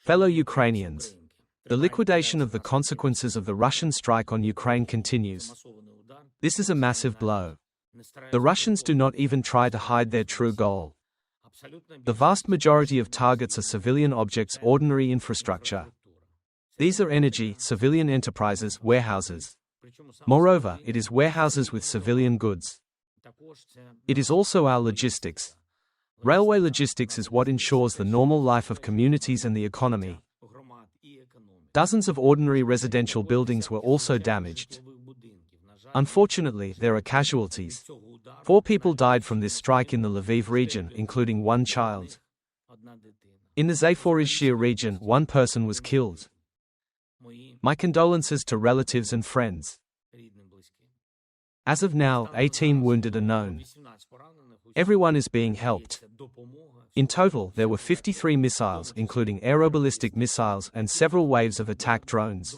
Fellow Ukrainians, the liquidation of the consequences of the Russian strike on Ukraine continues. This is a massive blow. The Russians do not even try to hide their true goal. The vast majority of targets are civilian objects, ordinary infrastructure. These are energy, civilian enterprises, warehouses. Moreover, it is warehouses with civilian goods. It is also our logistics. Railway logistics is what ensures the normal life of communities and the economy. Dozens of ordinary residential buildings were also damaged. Unfortunately, there are casualties. 4 people died from this strike in the Lviv region, including 1 child. In the Zaporizhzhia region, 1 person was killed. My condolences to relatives and friends. As of now, 18 wounded are known. Everyone is being helped. In total, there were 53 missiles, including aeroballistic missiles and several waves of attack drones.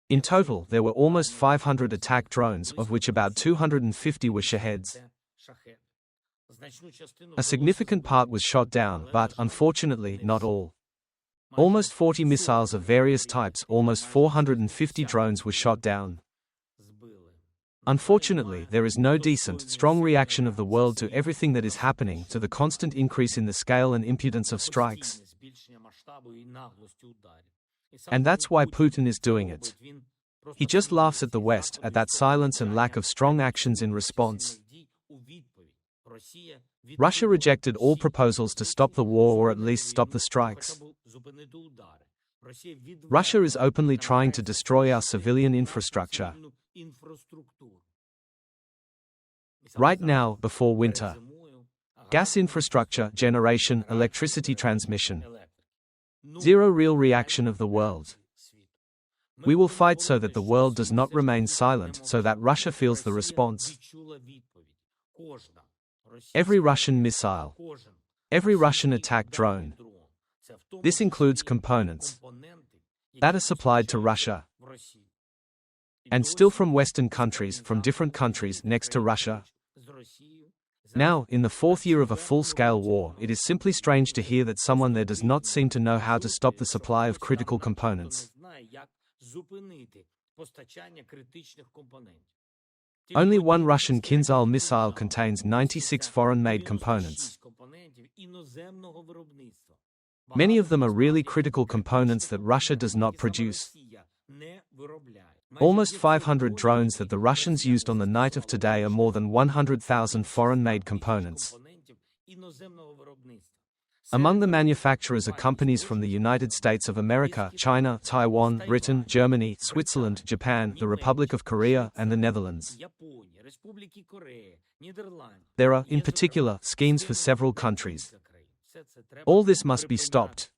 In total, there were almost 500 attack drones, of which about 250 were Shaheds. A significant part was shot down, but, unfortunately, not all. Almost 40 missiles of various types, almost 450 drones were shot down. Unfortunately, there is no decent, strong reaction of the world to everything that is happening, to the constant increase in the scale and impudence of strikes. And that's why Putin is doing it. He just laughs at the West, at that silence and lack of strong actions in response. Russia rejected all proposals to stop the war or at least stop the strikes. Russia is openly trying to destroy our civilian infrastructure. Right now, before winter. Gas infrastructure, generation, electricity transmission. Zero real reaction of the world. We will fight so that the world does not remain silent, so that Russia feels the response. Every Russian missile. Every Russian attack drone. This includes components that are supplied to Russia. And still from Western countries, from different countries next to Russia. Now, in the 4th year of a full-scale war, it is simply strange to hear that someone there does not seem to know how to stop the supply of critical components. Only 1 Russian Kinzhal missile contains 96 foreign-made components. Many of them are really critical components that Russia does not produce. Almost 500 drones that the Russians used on the night of today are more than 100,000 foreign-made components. Among the manufacturers are companies from the United States of America, China, Taiwan, Britain, Germany, Switzerland, Japan, the Republic of Korea, and the Netherlands. There are, in particular, schemes for several countries. All this must be stopped.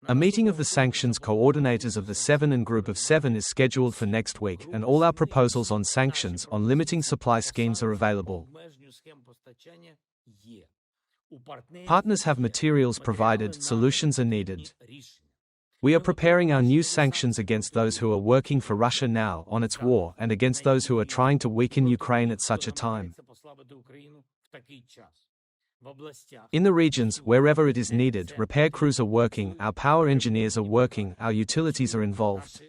A meeting of the sanctions coordinators of the 7 and Group of 7 is scheduled for next week, and all our proposals on sanctions, on limiting supply schemes are available. Partners have materials provided, solutions are needed. We are preparing our new sanctions against those who are working for Russia now, on its war, and against those who are trying to weaken Ukraine at such a time. In the regions, wherever it is needed, repair crews are working, our power engineers are working, our utilities are involved.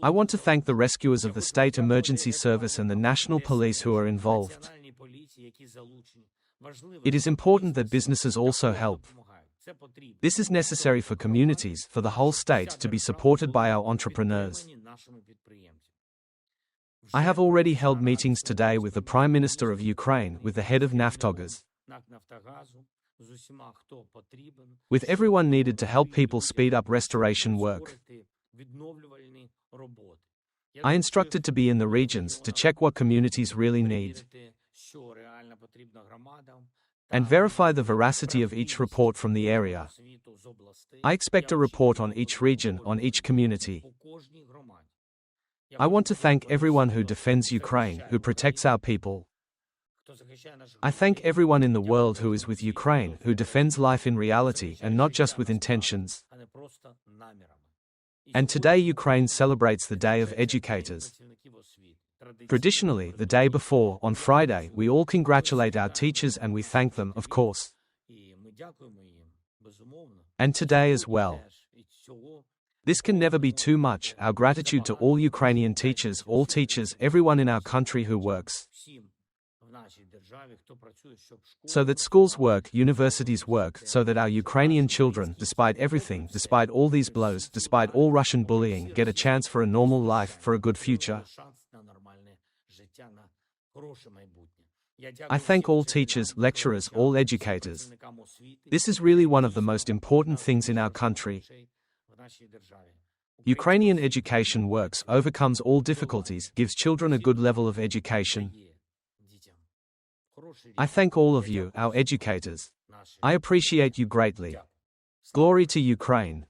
I want to thank the rescuers of the State Emergency Service and the National Police who are involved. It is important that businesses also help. This is necessary for communities, for the whole state, to be supported by our entrepreneurs. I have already held meetings today with the Prime Minister of Ukraine, with the head of Naftogaz, with everyone needed to help people speed up restoration work. I instructed to be in the regions, to check what communities really need, and verify the veracity of each report from the area. I expect a report on each region, on each community. I want to thank everyone who defends Ukraine, who protects our people. I thank everyone in the world who is with Ukraine, who defends life in reality and not just with intentions. And today Ukraine celebrates the Day of Educators. Traditionally, the day before, on Friday, we all congratulate our teachers and we thank them, of course. And today as well. This can never be too much. Our gratitude to all Ukrainian teachers, everyone in our country who works so that schools work, universities work, so that our Ukrainian children, despite everything, despite all these blows, despite all Russian bullying, get a chance for a normal life, for a good future. I thank all teachers, lecturers, all educators. This is really one of the most important things in our country. Ukrainian education works, overcomes all difficulties, gives children a good level of education. I thank all of you, our educators. I appreciate you greatly. Glory to Ukraine.